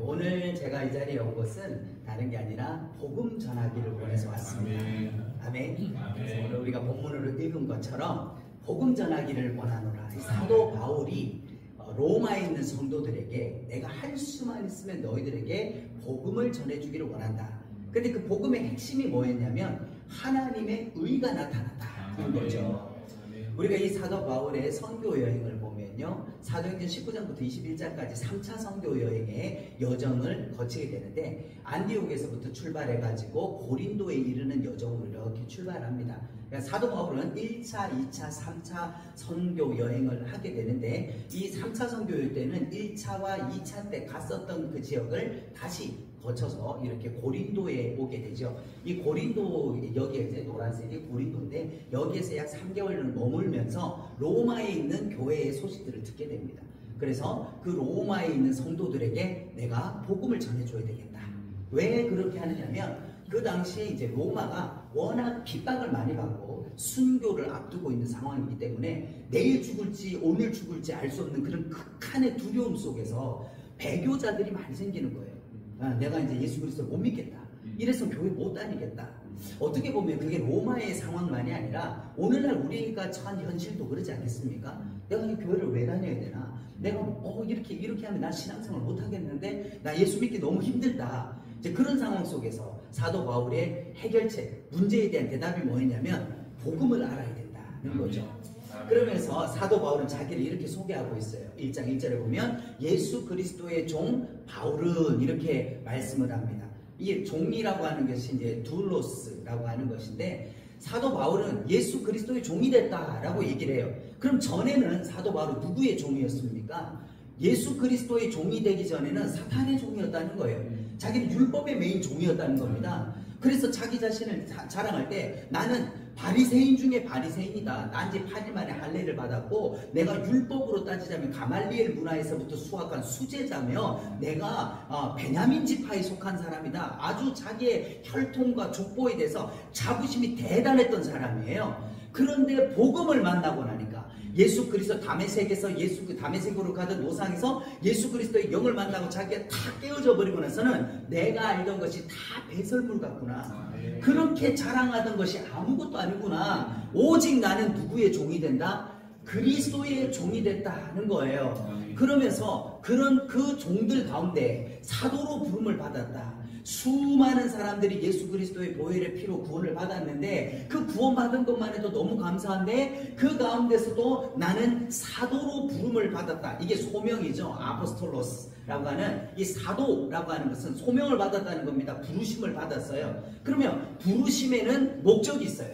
오늘 제가 이 자리에 온 것은 다른 게 아니라 복음 전하기를 원해서 왔습니다. 아멘. 그래서 오늘 우리가 본문으로 읽은 것처럼 복음 전하기를 원하노라. 사도 바울이 로마에 있는 성도들에게 내가 할 수만 있으면 너희들에게 복음을 전해주기를 원한다. 근데 그 복음의 핵심이 뭐였냐면 하나님의 의가 나타났다는 거죠. 우리가 이 사도 바울의 선교 여행을 보면요, 사도행전 19장부터 21장까지 3차 선교 여행의 여정을 거치게 되는데, 안디옥에서부터 출발해가지고 고린도에 이르는 여정으로 이렇게 출발합니다. 그러니까 사도 바울은 1차, 2차, 3차 선교 여행을 하게 되는데, 이 3차 선교 여행 때는 1차와 2차 때 갔었던 그 지역을 다시 거쳐서 이렇게 고린도에 오게 되죠. 이 고린도, 여기에 이제 노란색이 고린도인데, 여기에서 약 3개월을 머물면서 로마에 있는 교회의 소식들을 듣게 됩니다. 그래서 그 로마에 있는 성도들에게 내가 복음을 전해줘야 되겠다. 왜 그렇게 하느냐면, 그 당시에 이제 로마가 워낙 핍박을 많이 받고 순교를 앞두고 있는 상황이기 때문에 내일 죽을지 오늘 죽을지 알 수 없는 그런 극한의 두려움 속에서 배교자들이 많이 생기는 거예요. 내가 이제 예수 그리스도를 못 믿겠다. 이래서 교회 못 다니겠다. 어떻게 보면 그게 로마의 상황만이 아니라 오늘날 우리가 처한 현실도 그러지 않겠습니까? 내가 이 교회를 왜 다녀야 되나? 내가 이렇게 하면 난 신앙생활 못 하겠는데 나 예수 믿기 너무 힘들다. 이제 그런 상황 속에서 사도 바울의 해결책, 문제에 대한 대답이 뭐였냐면 복음을 알아야 된다는 거죠. 그러면서 사도 바울은 자기를 이렇게 소개하고 있어요. 1장 1절에 보면 예수 그리스도의 종 바울은 이렇게 말씀을 합니다. 이 종이라고 하는 것이 이제 둘로스라고 하는 것인데, 사도 바울은 예수 그리스도의 종이 됐다라고 얘기를 해요. 그럼 전에는 사도 바울은 누구의 종이었습니까? 예수 그리스도의 종이 되기 전에는 사탄의 종이었다는 거예요. 자기는 율법의 메인 종이었다는 겁니다. 그래서 자기 자신을 자랑할 때 나는 바리새인 중에 바리새인이다. 난지 8일 만에 할례를 받았고 내가 율법으로 따지자면 가말리엘 문화에서부터 수학한 수제자며 내가 베냐민 지파에 속한 사람이다. 아주 자기의 혈통과 족보에 대해서 자부심이 대단했던 사람이에요. 그런데 복음을 만나고 나니까 예수 그리스도 다메섹에서 다메섹으로 가던 노상에서 예수 그리스도의 영을 만나고 자기가 다 깨어져 버리고 나서는 내가 알던 것이 다 배설물 같구나. 그렇게 자랑하던 것이 아무것도 아니구나. 오직 나는 누구의 종이 된다? 그리스도의 종이 됐다는 거예요. 그러면서 그런 그 종들 가운데 사도로 부름을 받았다. 수많은 사람들이 예수 그리스도의 보혈의 피로 구원을 받았는데 그 구원받은 것만 해도 너무 감사한데 그 가운데서도 나는 사도로 부름을 받았다. 이게 소명이죠. 아포스톨로스라고 하는 이 사도라고 하는 것은 소명을 받았다는 겁니다. 부르심을 받았어요. 그러면 부르심에는 목적이 있어요.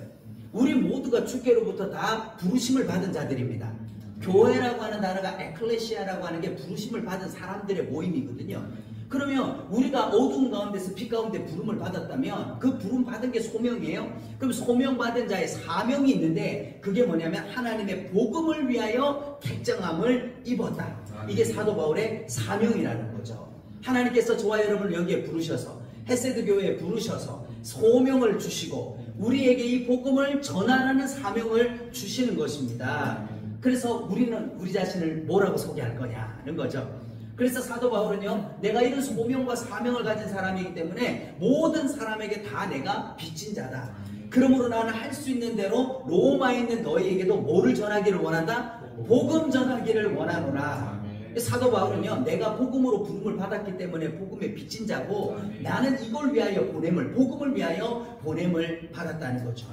우리 모두가 주께로부터 다 부르심을 받은 자들입니다. 교회라고 하는 단어가 에클레시아라고 하는 게 부르심을 받은 사람들의 모임이거든요. 그러면 우리가 어두운 가운데서 빛 가운데 부름을 받았다면 그 부름 받은 게 소명이에요. 그럼 소명받은 자의 사명이 있는데 그게 뭐냐면 하나님의 복음을 위하여 택정함을 입었다. 이게 사도 바울의 사명이라는 거죠. 하나님께서 저와 여러분을 여기에 부르셔서 헤세드 교회에 부르셔서 소명을 주시고 우리에게 이 복음을 전하라는 사명을 주시는 것입니다. 그래서 우리는 우리 자신을 뭐라고 소개할 거냐는 거죠. 그래서 사도 바울은요, 내가 이런 소명과 사명을 가진 사람이기 때문에 모든 사람에게 다 내가 빚진 자다. 그러므로 나는 할 수 있는 대로 로마에 있는 너희에게도 뭐를 전하기를 원한다? 복음 전하기를 원하노라. 사도 바울은요, 내가 복음으로 부름을 받았기 때문에 복음에 빚진 자고 나는 이걸 위하여 복음을 위하여 보냄을 받았다는 거죠.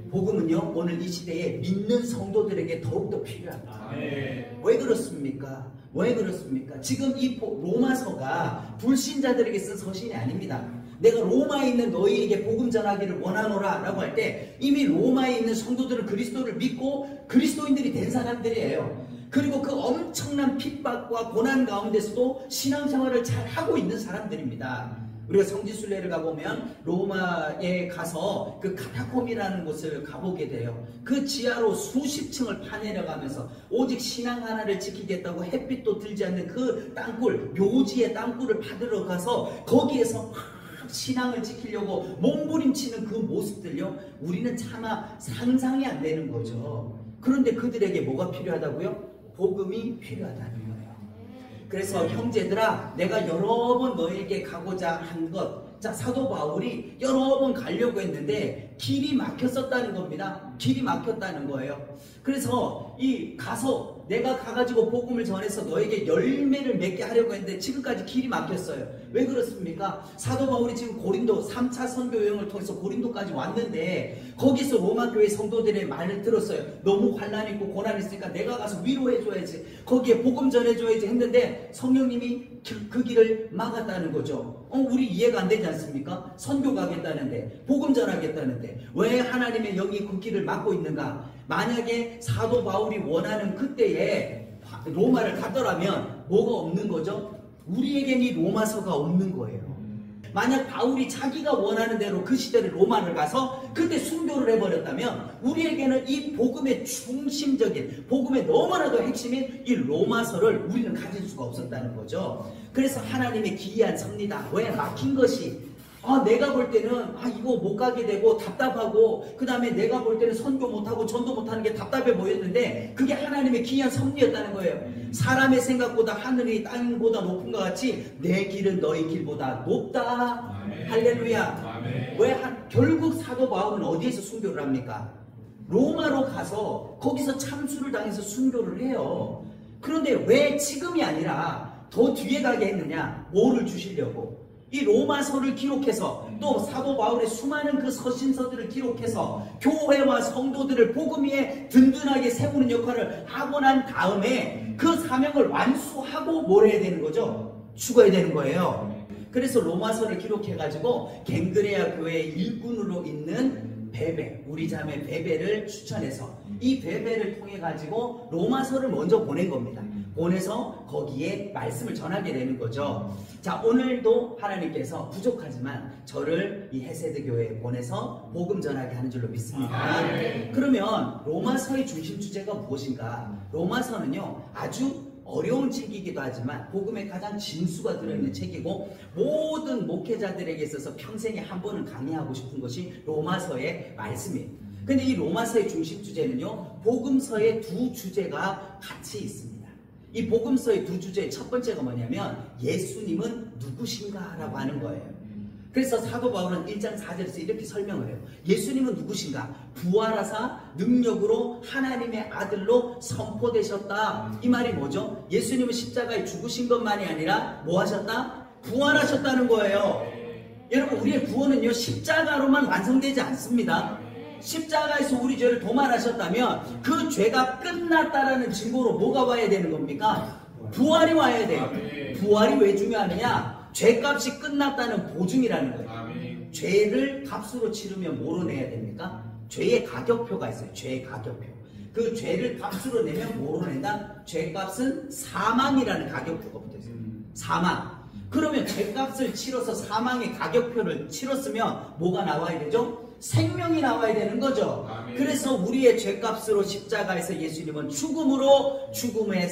복음은요, 오늘 이 시대에 믿는 성도들에게 더욱더 필요합니다. 왜 그렇습니까? 왜 그렇습니까? 지금 이 로마서가 불신자들에게 쓴 서신이 아닙니다. 내가 로마에 있는 너희에게 복음 전하기를 원하노라 라고 할 때 이미 로마에 있는 성도들은 그리스도를 믿고 그리스도인들이 된 사람들이에요. 그리고 그 엄청난 핍박과 고난 가운데서도 신앙생활을 잘 하고 있는 사람들입니다. 우리가 성지순례를 가보면 로마에 가서 그 카타콤이라는 곳을 가보게 돼요. 그 지하로 수십 층을 파내려가면서 오직 신앙 하나를 지키겠다고 햇빛도 들지 않는 그 땅굴, 묘지의 땅굴을 파들어 가서 거기에서 신앙을 지키려고 몸부림치는 그 모습들요, 우리는 차마 상상이 안 되는 거죠. 그런데 그들에게 뭐가 필요하다고요? 복음이 필요하다는 거예요. 그래서 형제들아, 내가 여러 번 너에게 가고자 한 것. 자, 사도 바울이 여러 번 가려고 했는데 길이 막혔었다는 겁니다. 길이 막혔다는 거예요. 그래서 가서 내가 가가지고 복음을 전해서 너에게 열매를 맺게 하려고 했는데 지금까지 길이 막혔어요. 왜 그렇습니까? 사도 바울이 지금 고린도 3차 선교 여행을 통해서 고린도까지 왔는데 거기서 로마 교회 성도들의 말을 들었어요. 너무 환난 있고 고난 있으니까 내가 가서 위로해줘야지, 거기에 복음 전해줘야지 했는데 성령님이 그 길을 막았다는 거죠. 우리 이해가 안 되지 않습니까? 선교 가겠다는데, 복음 전하겠다는데 왜 하나님의 영이 그 길을 막고 있는가? 만약에 사도 바울이 원하는 그때에 로마를 갔더라면 뭐가 없는 거죠? 우리에게는 이 로마서가 없는 거예요. 만약 바울이 자기가 원하는 대로 그 시대에 로마를 가서 그때 순교를 해버렸다면 우리에게는 이 복음의 중심적인, 복음의 너무나도 핵심인 이 로마서를 우리는 가질 수가 없었다는 거죠. 그래서 하나님의 기이한 섭리다. 왜? 막힌 것이, 내가 볼 때는 이거 못 가게 되고 답답하고, 그 다음에 내가 볼 때는 선교 못하고 전도 못하는 게 답답해 보였는데 그게 하나님의 기이한 섭리였다는 거예요. 사람의 생각보다 하늘이 땅보다 높은 것 같이 내 길은 너희 길보다 높다. 아멘. 할렐루야. 아멘. 왜? 결국 사도 바울은 어디에서 순교를 합니까? 로마로 가서 거기서 참수를 당해서 순교를 해요. 그런데 왜 지금이 아니라 더 뒤에 가게 했느냐? 뭐를 주시려고? 이 로마서를 기록해서 또 사도 바울의 수많은 그 서신서들을 기록해서 교회와 성도들을 복음 위에 든든하게 세우는 역할을 하고 난 다음에 그 사명을 완수하고 뭘 해야 되는 거죠? 죽어야 되는 거예요. 그래서 로마서를 기록해가지고 갱그레아 교회의 일꾼으로 있는 베베, 우리 자매 베베를 추천해서 이 베베를 통해 가지고 로마서를 먼저 보낸 겁니다. 보내서 거기에 말씀을 전하게 되는 거죠. 자, 오늘도 하나님께서 부족하지만 저를 이 헤세드 교회에 보내서 복음 전하게 하는 줄로 믿습니다. 그러면 로마서의 중심 주제가 무엇인가? 로마서는요, 아주 어려운 책이기도 하지만 복음의 가장 진수가 들어있는 책이고 모든 목회자들에게 있어서 평생에 한 번은 강의하고 싶은 것이 로마서의 말씀이에요. 근데 이 로마서의 중심 주제는요, 복음서의 두 주제가 같이 있습니다. 이 복음서의 두 주제의 첫 번째가 뭐냐면 예수님은 누구신가 라고 하는 거예요. 그래서 사도 바울은 1장 4절에서 이렇게 설명을 해요. 예수님은 누구신가? 부활하사 능력으로 하나님의 아들로 선포되셨다. 이 말이 뭐죠? 예수님은 십자가에 죽으신 것만이 아니라 뭐 하셨다? 부활하셨다는 거예요. 여러분, 우리의 구원은요, 십자가로만 완성되지 않습니다. 십자가에서 우리 죄를 도말하셨다면 그 죄가 끝났다라는 증거로 뭐가 와야 되는 겁니까? 부활이 와야 돼요. 부활이 왜 중요하느냐? 죄값이 끝났다는 보증이라는 거예요. 죄를 값으로 치르면 뭐로 내야 됩니까? 죄의 가격표가 있어요. 죄의 가격표. 그 죄를 값으로 내면 뭐로 낸다? 죄값은 사망이라는 가격표가 붙어있어요. 사망. 그러면 죄값을 치러서 사망의 가격표를 치렀으면 뭐가 나와야 되죠? 생명이 나와야 되는 거죠. 아멘. 그래서 우리의 죄값으로 십자가에서 예수님은 죽음의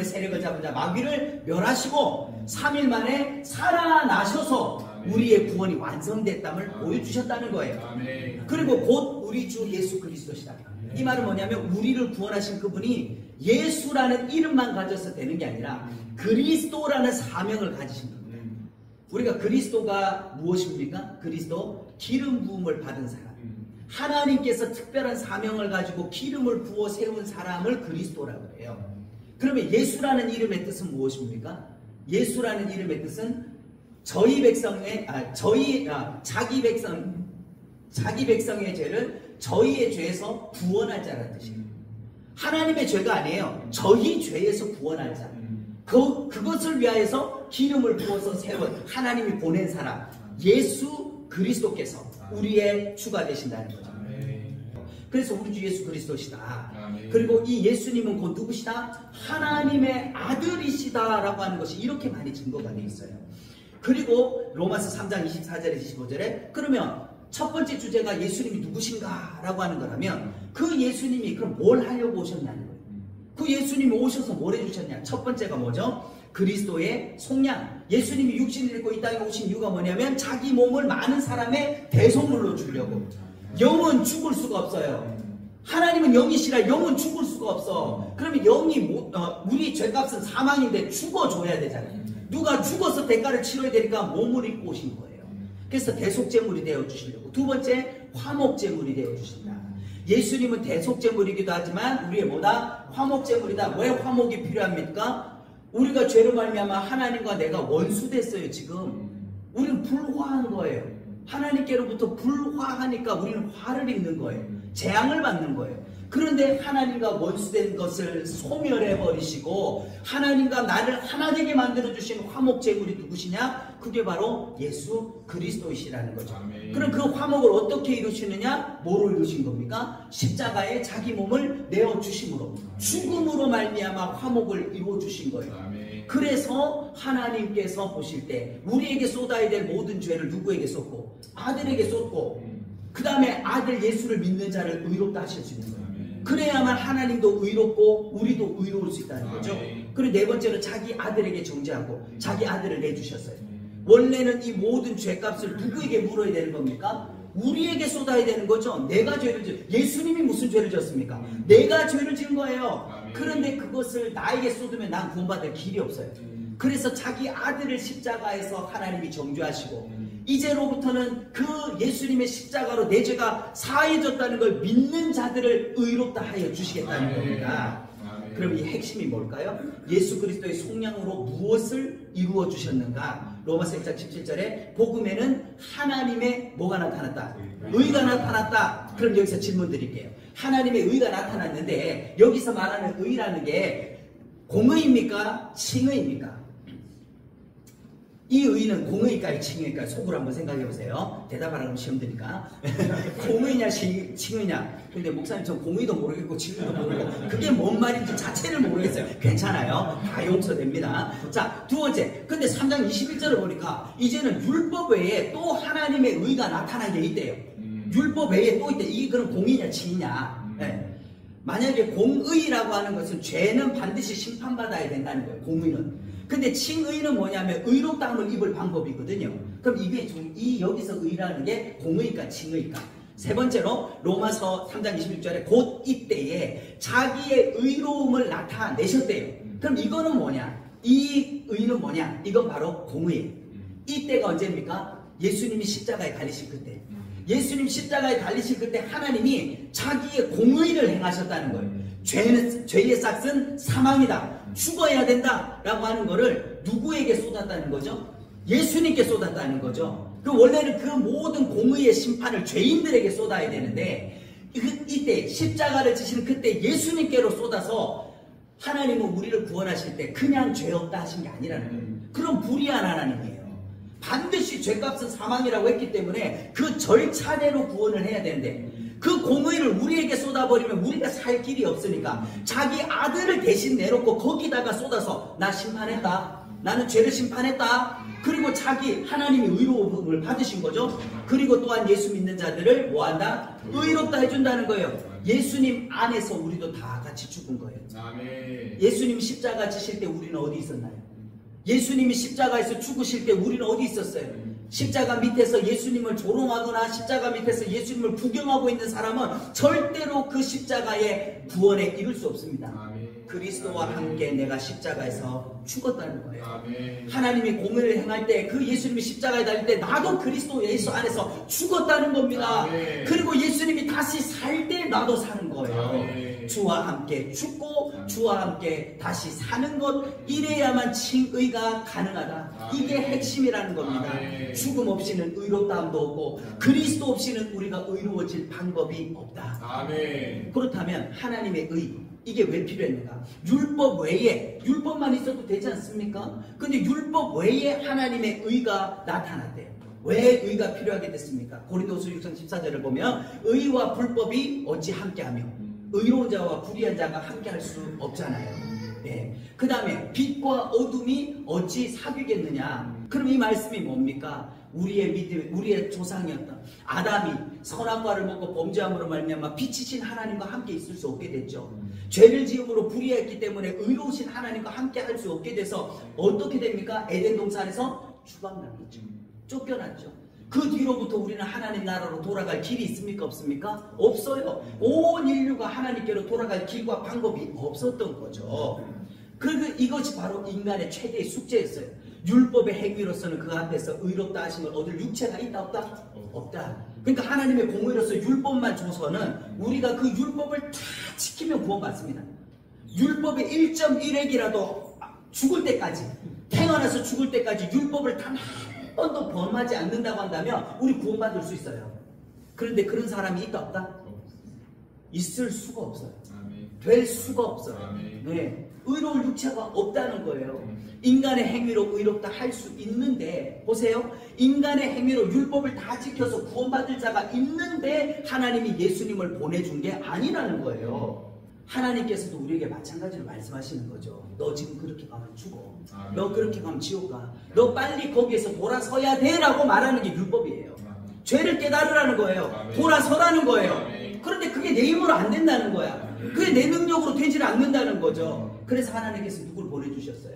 세력을 잡은 자 마귀를 멸하시고 3일 만에 살아나셔서 아멘. 우리의 구원이 완성됐담을 아멘. 보여주셨다는 거예요. 아멘. 그리고 곧 우리 주 예수 그리스도시다. 아멘. 이 말은 뭐냐면 우리를 구원하신 그분이 예수라는 이름만 가져서 되는 게 아니라 그리스도라는 사명을 가지신 겁니다. 우리가 그리스도가 무엇입니까? 그리스도, 기름 부음을 받은 사람. 하나님께서 특별한 사명을 가지고 기름을 부어 세운 사람을 그리스도라고 해요. 그러면 예수라는 이름의 뜻은 무엇입니까? 예수라는 이름의 뜻은 자기 백성의 죄를 저희의 죄에서 구원할 자라는 뜻이에요. 하나님의 죄가 아니에요. 저희 죄에서 구원할 자. 그것을 위하여서 기름을 부어서 세운 하나님이 보낸 사람 예수 그리스도께서 우리의 주가 되신다는 거죠. 그래서 우리 주 예수 그리스도시다. 그리고 이 예수님은 곧 누구시다? 하나님의 아들이시다 라고 하는 것이 이렇게 많이 증거가 되어 있어요. 그리고 로마서 3장 24절에 25절에 그러면 첫 번째 주제가 예수님이 누구신가 라고 하는 거라면 그 예수님이 그럼 뭘 하려고 오셨냐는 거예요. 그 예수님이 오셔서 뭘 해주셨냐? 첫 번째가 뭐죠? 그리스도의 속량. 예수님이 육신을 입고 이 땅에 오신 이유가 뭐냐면 자기 몸을 많은 사람의 대속물로 주려고. 영은 죽을 수가 없어요. 하나님은 영이시라 영은 죽을 수가 없어. 그러면 영이 우리 죄값은 사망인데 죽어줘야 되잖아요. 누가 죽어서 대가를 치러야 되니까 몸을 입고 오신 거예요. 그래서 대속제물이 되어주시려고. 두 번째, 화목제물이 되어주신다. 예수님은 대속제물이기도 하지만 우리의 뭐다? 화목제물이다. 왜 화목이 필요합니까? 우리가 죄로 말미암아 하나님과 내가 원수됐어요. 지금 우리는 불화한 거예요. 하나님께로부터 불화하니까 우리는 화를 입는 거예요. 재앙을 받는 거예요. 그런데 하나님과 원수된 것을 소멸해 버리시고 하나님과 나를 하나 되게 만들어 주신 화목제물이 누구시냐? 그게 바로 예수 그리스도이시라는 거죠. 아멘. 그럼 그 화목을 어떻게 이루시느냐? 뭐로 이루신 겁니까? 십자가에 자기 몸을 내어 주심으로, 죽음으로 말미암아 화목을 이루어 주신 거예요. 아멘. 그래서 하나님께서 보실 때 우리에게 쏟아야 될 모든 죄를 누구에게 쏟고? 아들에게 쏟고, 그 다음에 아들 예수를 믿는 자를 의롭다 하실 수 있는 거예요. 그래야만 하나님도 의롭고 우리도 의로울 수 있다는 거죠. 그리고 네 번째로 자기 아들에게 정죄하고 자기 아들을 내주셨어요. 원래는 이 모든 죄값을 누구에게 물어야 되는 겁니까? 우리에게 쏟아야 되는 거죠. 내가 죄를 예수님이 무슨 죄를 졌습니까? 내가 죄를 지은 거예요. 그런데 그것을 나에게 쏟으면 난 구원받을 길이 없어요. 그래서 자기 아들을 십자가에서 하나님이 정죄하시고 이제로부터는 그 예수님의 십자가로 내 죄가 사해졌다는 걸 믿는 자들을 의롭다 하여 주시겠다는 겁니다. 그럼 이 핵심이 뭘까요? 예수 그리스도의 속량으로 무엇을 이루어 주셨는가? 로마서 1장 17절에 복음에는 하나님의 뭐가 나타났다? 의가 나타났다. 그럼 여기서 질문 드릴게요. 하나님의 의가 나타났는데 여기서 말하는 의라는 게 공의입니까? 칭의입니까? 이 의는 공의일까요? 칭의일까요? 속으로 한번 생각해 보세요. 대답하라고 시험 드니까. 공의냐 칭의냐. 근데 목사님 전 공의도 모르겠고 칭의도 모르고 그게 뭔 말인지 자체를 모르겠어요. 괜찮아요. 다 용서됩니다. 자, 두 번째. 근데 3장 21절을 보니까 이제는 율법 외에 또 하나님의 의가 나타난 게 있대요. 율법 외에 또 있대. 이게 그럼 공의냐 칭의냐. 네. 만약에 공의라고 하는 것은 죄는 반드시 심판받아야 된다는 거예요. 공의는. 근데 칭의는 뭐냐면 의롭다함을 입을 방법이거든요. 그럼 이게 이 여기서 의라는 게 공의일까 칭의일까? 세 번째로 로마서 3장 26절에 곧 이때에 자기의 의로움을 나타내셨대요. 그럼 이거는 뭐냐? 이 의는 뭐냐? 이건 바로 공의예요. 이때가 언제입니까? 예수님이 십자가에 달리신 그때. 예수님 십자가에 달리신 그때 하나님이 자기의 공의를 행하셨다는 거예요. 죄의 싹은 사망이다. 죽어야 된다 라고 하는 거를 누구에게 쏟았다는 거죠? 예수님께 쏟았다는 거죠. 그 원래는 그 모든 공의의 심판을 죄인들에게 쏟아야 되는데 이때 십자가를 지시는 그때 예수님께로 쏟아서 하나님은 우리를 구원하실 때 그냥 죄 없다 하신 게 아니라는 거예요. 그럼 불의한 하나님이에요. 반드시 죄값은 사망이라고 했기 때문에 그 절차대로 구원을 해야 되는데 그 공의를 우리에게 쏟아버리면 우리가 살 길이 없으니까 자기 아들을 대신 내놓고 거기다가 쏟아서 나 심판했다. 나는 죄를 심판했다. 그리고 자기 하나님이 의로움을 받으신 거죠. 그리고 또한 예수 믿는 자들을 뭐한다? 의롭다 해준다는 거예요. 예수님 안에서 우리도 다 같이 죽은 거예요. 예수님 십자가 지실 때 우리는 어디 있었나요? 예수님이 십자가에서 죽으실 때 우리는 어디 있었어요? 십자가 밑에서 예수님을 조롱하거나 십자가 밑에서 예수님을 부경하고 있는 사람은 절대로 그 십자가의 구원에 이를 수 없습니다. 아멘. 그리스도와 함께 내가 십자가에서 죽었다는 거예요. 아멘. 하나님이 공의를 행할 때 그 예수님이 십자가에 달릴 때 나도 그리스도 예수 안에서 죽었다는 겁니다. 아멘. 그리고 예수님이 다시 살 때 나도 사는 거예요. 아멘. 주와 함께 죽고 주와 함께 다시 사는 것, 이래야만 칭의가 가능하다. 아멘. 이게 핵심이라는 겁니다. 아멘. 죽음 없이는 의롭다함도 없고 그리스도 없이는 우리가 의로워질 방법이 없다. 아멘. 그렇다면 하나님의 의, 이게 왜 필요했는가? 율법 외에, 율법만 있어도 되지 않습니까? 근데 율법 외에 하나님의 의가 나타났대요. 왜 의가 필요하게 됐습니까? 고린도서 6장 14절을 보면 의와 불법이 어찌 함께하며 의로운 자와 불의한 자가 함께할 수 없잖아요. 네. 그 다음에 빛과 어둠이 어찌 사귀겠느냐? 그럼 이 말씀이 뭡니까? 우리의 믿음, 우리의 조상이었던 아담이 선한 과를 먹고 범죄함으로 말미암아 빛이신 하나님과 함께 있을 수 없게 됐죠. 죄를 지음으로 불의했기 때문에 의로우신 하나님과 함께 할 수 없게 돼서 어떻게 됩니까? 에덴 동산에서 추방당했죠. 쫓겨났죠. 그 뒤로부터 우리는 하나님 나라로 돌아갈 길이 있습니까? 없습니까? 없어요. 온 인류가 하나님께로 돌아갈 길과 방법이 없었던 거죠. 그리고 이것이 바로 인간의 최대의 숙제였어요. 율법의 행위로서는 그 앞에서 의롭다 하심을 얻을 육체가 있다 없다? 없다. 그러니까 하나님의 공의로서 율법만 줘서는 우리가 그 율법을 다 지키면 구원받습니다. 율법의 1.1핵이라도 죽을 때까지, 태어나서 죽을 때까지 율법을 단 한 번도 범하지 않는다고 한다면 우리 구원받을 수 있어요. 그런데 그런 사람이 있다 없다? 있을 수가 없어요. 될 수가 없어요. 네. 의로울 육체가 없다는 거예요. 인간의 행위로 의롭다 할 수 있는데, 보세요. 인간의 행위로 율법을 다 지켜서 구원받을 자가 있는데 하나님이 예수님을 보내준 게 아니라는 거예요. 하나님께서도 우리에게 마찬가지로 말씀하시는 거죠. 너 지금 그렇게 가면 죽어. 너 그렇게 가면 지옥 가. 너 빨리 거기에서 돌아서야 돼 라고 말하는 게 율법이에요. 죄를 깨달으라는 거예요. 돌아서라는 거예요. 그런데 그게 내 힘으로 안 된다는 거야. 그게 내 능력으로 되질 않는다는 거죠. 그래서 하나님께서 누굴 보내주셨어요?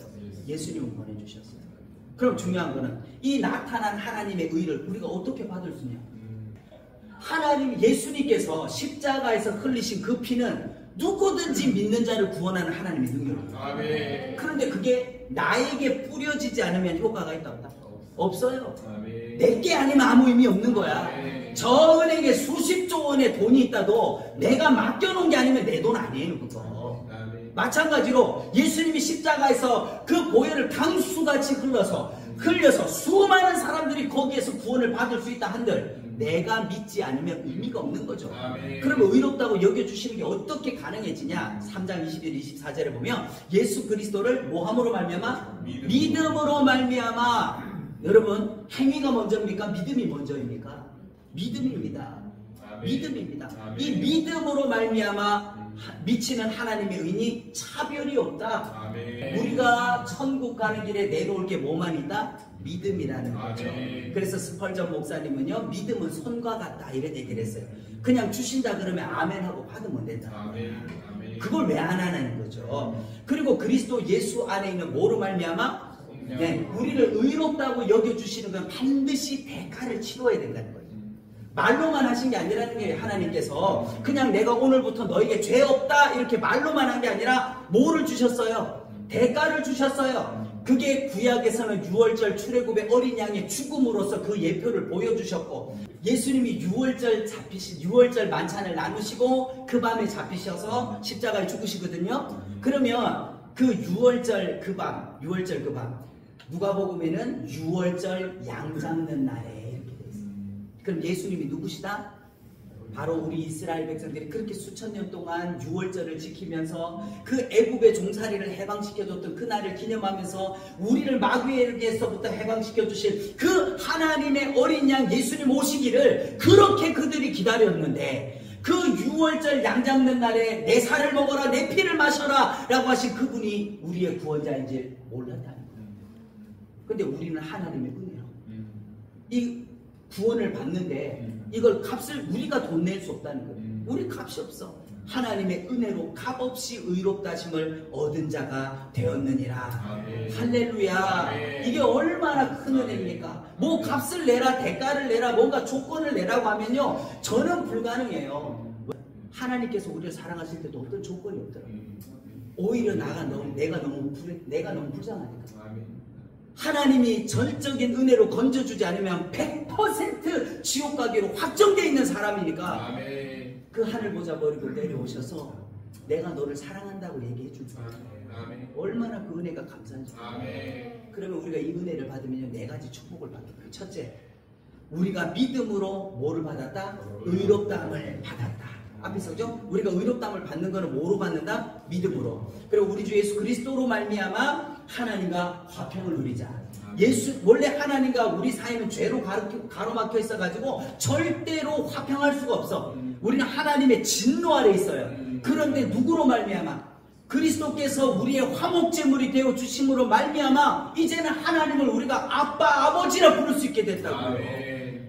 예수님을 보내주셨어요. 그럼 중요한 거는 이 나타난 하나님의 의를 우리가 어떻게 받을 수 있냐? 하나님 예수님께서 십자가에서 흘리신 그 피는 누구든지 믿는 자를 구원하는 하나님의 능력입니다. 그런데 그게 나에게 뿌려지지 않으면 효과가 있다 없다? 없어요. 내게 아니면 아무 의미 없는 거야. 저 은행에 수십조 원의 돈이 있다도 내가 맡겨놓은 게 아니면 내 돈 아니에요. 그거. 마찬가지로 예수님이 십자가에서 그 보혈을 강수같이 흘려서 수많은 사람들이 거기에서 구원을 받을 수 있다 한들 내가 믿지 않으면 의미가 없는 거죠. 그러면 의롭다고 여겨주시는 게 어떻게 가능해지냐? 3장 21, 24절에 보면 예수 그리스도를 뭐함으로 말미암아? 믿음으로 말미암아. 여러분, 행위가 먼저입니까? 믿음이 먼저입니까? 믿음입니다. 믿음입니다. 이 믿음으로 말미암아 미치는 하나님의 의니 차별이 없다. 우리가 천국 가는 길에 내려올 게 뭐만 있다? 믿음이라는 거죠. 그래서 스펄전 목사님은요, 믿음은 손과 같다 이런 얘기를 했어요. 그냥 주신다 그러면 아멘 하고 받으면 된다. 그걸 왜 안 하는 거죠. 그리고 그리스도 예수 안에 있는 뭐로 말미암아? 네, 우리를 의롭다고 여겨주시는 건 반드시 대가를 치러야 된다는 거예요. 말로만 하신 게 아니라는 게 하나님께서 그냥 내가 오늘부터 너에게 죄 없다 이렇게 말로만 한 게 아니라 뭐를 주셨어요? 대가를 주셨어요. 그게 구약에서는 유월절 출애굽의 어린 양의 죽음으로써 그 예표를 보여주셨고, 예수님이 유월절 만찬을 나누시고 그 밤에 잡히셔서 십자가에 죽으시거든요. 그러면 그 유월절 그 밤 누가복음에는 유월절 양 잡는 날에 이렇게 돼 있어요. 그럼 예수님이 누구시다? 바로 우리 이스라엘 백성들이 그렇게 수천 년 동안 유월절을 지키면서 그 애굽의 종살이를 해방시켜줬던 그 날을 기념하면서 우리를 마귀에게서부터 해방시켜 주실 그 하나님의 어린 양 예수님 오시기를 그렇게 그들이 기다렸는데, 그 유월절 양 잡는 날에 내 살을 먹어라 내 피를 마셔라 라고 하신 그분이 우리의 구원자인지 몰랐다는 거예요. 근데 우리는 하나님의 은혜로 이 구원을 받는데 이걸 값을 우리가 돈 낼 수 없다는 거예요. 우리 값이 없어. 하나님의 은혜로 값없이 의롭다심을 얻은 자가 되었느니라. 할렐루야. 이게 얼마나 큰 은혜입니까? 뭐 값을 내라, 대가를 내라, 뭔가 조건을 내라고 하면요, 저는 불가능해요. 하나님께서 우리를 사랑하실 때도 어떤 조건이 없더라고요. 오히려 내가 너무 불쌍하니까. 하나님이 전적인 은혜로 건져주지 않으면 100% 지옥 가기로 확정되어 있는 사람이니까 그 하늘 보자 버리고 내려오셔서 내가 너를 사랑한다고 얘기해 줄 거예요. 얼마나 그 은혜가 감사한지. 그러면 우리가 이 은혜를 받으면 네 가지 축복을 받게 돼요. 첫째, 우리가 믿음으로 뭐를 받았다? 의롭다함을 받았다. 앞에서죠? 우리가 의롭다함을 받는 것은 뭐로 받는다? 믿음으로. 그리고 우리 주 예수 그리스도로 말미암아 하나님과 화평을 누리자. 원래 하나님과 우리 사이는 죄로 가로막혀 있어가지고 절대로 화평할 수가 없어. 우리는 하나님의 진노 아래 있어요. 그런데 누구로 말미암아? 그리스도께서 우리의 화목제물이 되어 주심으로 말미암아 이제는 하나님을 우리가 아빠 아버지라 부를 수 있게 됐다고요.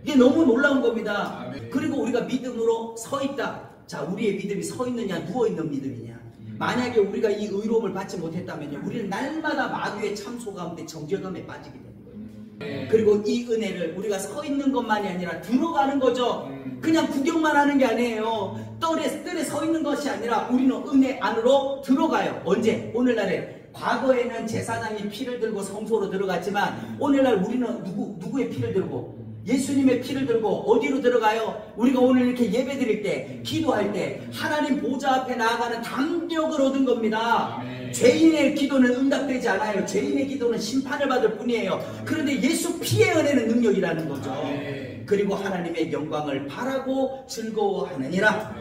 이게 너무 놀라운 겁니다. 그리고 우리가 믿음으로 서 있다. 자, 우리의 믿음이 서 있느냐 누워 있는 믿음이냐. 만약에 우리가 이 의로움을 받지 못했다면요, 우리는 날마다 마귀의 참소 가운데 정죄감에 빠지게 되는 거예요. 그리고 이 은혜를 우리가 서 있는 것만이 아니라 들어가는 거죠. 그냥 구경만 하는 게 아니에요. 뜰에 서 있는 것이 아니라 우리는 은혜 안으로 들어가요. 언제? 오늘날에. 과거에는 제사장이 피를 들고 성소로 들어갔지만 오늘날 우리는 누구의 피를 들고? 예수님의 피를 들고 어디로 들어가요? 우리가 오늘 이렇게 예배 드릴 때, 기도할 때 하나님 보좌 앞에 나아가는 담력을 얻은 겁니다. 죄인의 기도는 응답되지 않아요. 죄인의 기도는 심판을 받을 뿐이에요. 그런데 예수 피의 은혜는 능력이라는 거죠. 그리고 하나님의 영광을 바라고 즐거워하느니라.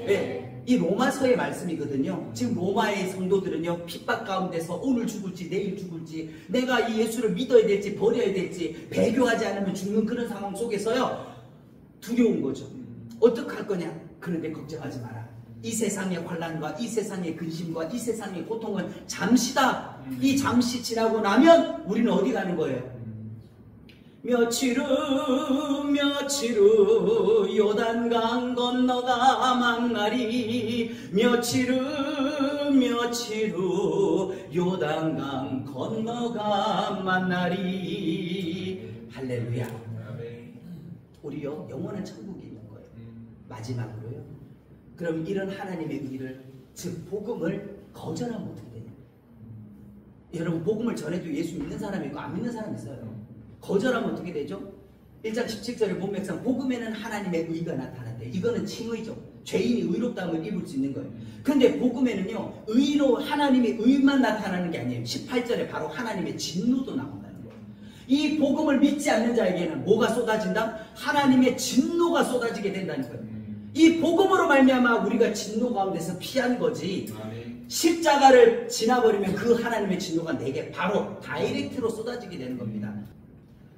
네. 이 로마서의 말씀이거든요. 지금 로마의 성도들은요, 핍박 가운데서 오늘 죽을지 내일 죽을지, 내가 이 예수를 믿어야 될지 버려야 될지, 배교하지 않으면 죽는 그런 상황 속에서요 두려운 거죠. 어떡할 거냐? 그런데 걱정하지 마라. 이 세상의 환난과 이 세상의 근심과 이 세상의 고통은 잠시다. 이 잠시 지나고 나면 우리는 어디 가는 거예요? 며칠 후 요단강 건너가 만나리. 며칠 후 요단강 건너가 만나리. 할렐루야. 우리요 영원한 천국에 있는 거예요. 마지막으로요. 그럼 이런 하나님의 의를, 즉 복음을 거절하면 어떻게 되냐? 여러분, 복음을 전해도 예수 믿는 사람이 있고 안 믿는 사람이 있어요. 거절하면 어떻게 되죠? 1장 17절의 문맥상 복음에는 하나님의 의가 나타난대. 이거는 칭의죠. 죄인이 의롭다함을 입을 수 있는 거예요. 근데 복음에는요, 의로 하나님의 의만 나타나는 게 아니에요. 18절에 바로 하나님의 진노도 나온다는 거예요. 이 복음을 믿지 않는 자에게는 뭐가 쏟아진다? 하나님의 진노가 쏟아지게 된다는 거예요. 이 복음으로 말미암아 우리가 진노 가운데서 피한 거지. 십자가를 지나버리면 그 하나님의 진노가 내게 바로 다이렉트로 쏟아지게 되는 겁니다.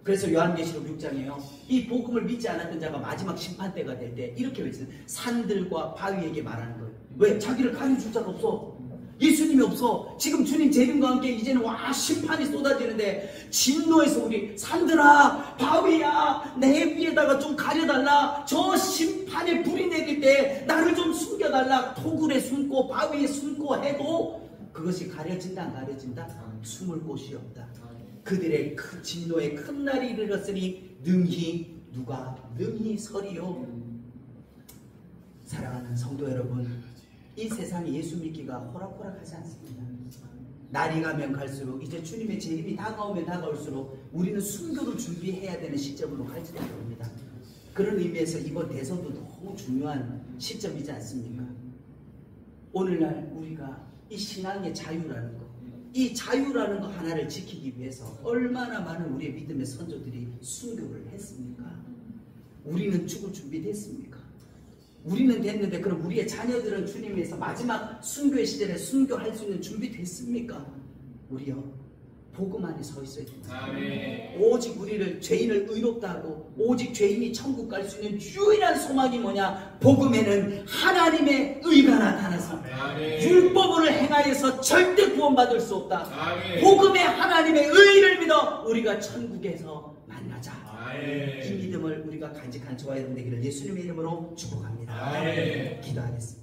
그래서 요한계시록 6장에요. 이 복음을 믿지 않았던 자가 마지막 심판 때가 될 때 이렇게 외쳐요. 산들과 바위에게 말하는 거예요. 왜? 자기를 가려줄 자가 없어. 예수님이 없어. 지금 주님 재림과 함께 이제는 심판이 쏟아지는데 진노에서 우리 산들아, 바위야, 내 위에다가 좀 가려달라. 저 심판의 불이 내릴 때 나를 좀 숨겨달라. 토굴에 숨고 바위에 숨고 해도 그것이 가려진다 안 가려진다? 숨을 곳이 없다. 그들의 그 진노의 큰 날이 이르렀으니 누가 능히 서리요. 사랑하는 성도 여러분, 이 세상에 예수 믿기가 호락호락하지 않습니다. 날이 가면 갈수록, 이제 주님의 재림이 다가오면 다가올수록 우리는 순교를 준비해야 되는 시점으로 갈지도 모릅니다. 그런 의미에서 이번 대선도 너무 중요한 시점이지 않습니까? 오늘날 우리가 이 신앙의 자유라는 것, 이 자유라는 것 하나를 지키기 위해서 얼마나 많은 우리의 믿음의 선조들이 순교를 했습니까? 우리는 죽을 준비됐습니까? 우리는 됐는데 그럼 우리의 자녀들은 주님에서 마지막 순교의 시절에 순교할 수 있는 준비 됐습니까? 우리요 복음 안에 서 있어야 됩니다. 오직 우리를, 죄인을 의롭다 하고 오직 죄인이 천국 갈 수 있는 유일한 소망이 뭐냐? 복음에는 하나님의 의가 나타나서 율법을 행하여서 절대 구원받을 수 없다. 복음의 하나님의 의를 믿어 우리가 천국에서 만나자. 이 믿음을 우리가 간직한 저와 여러분 되기를 예수님의 이름으로 축복합니다. 기도하겠습니다.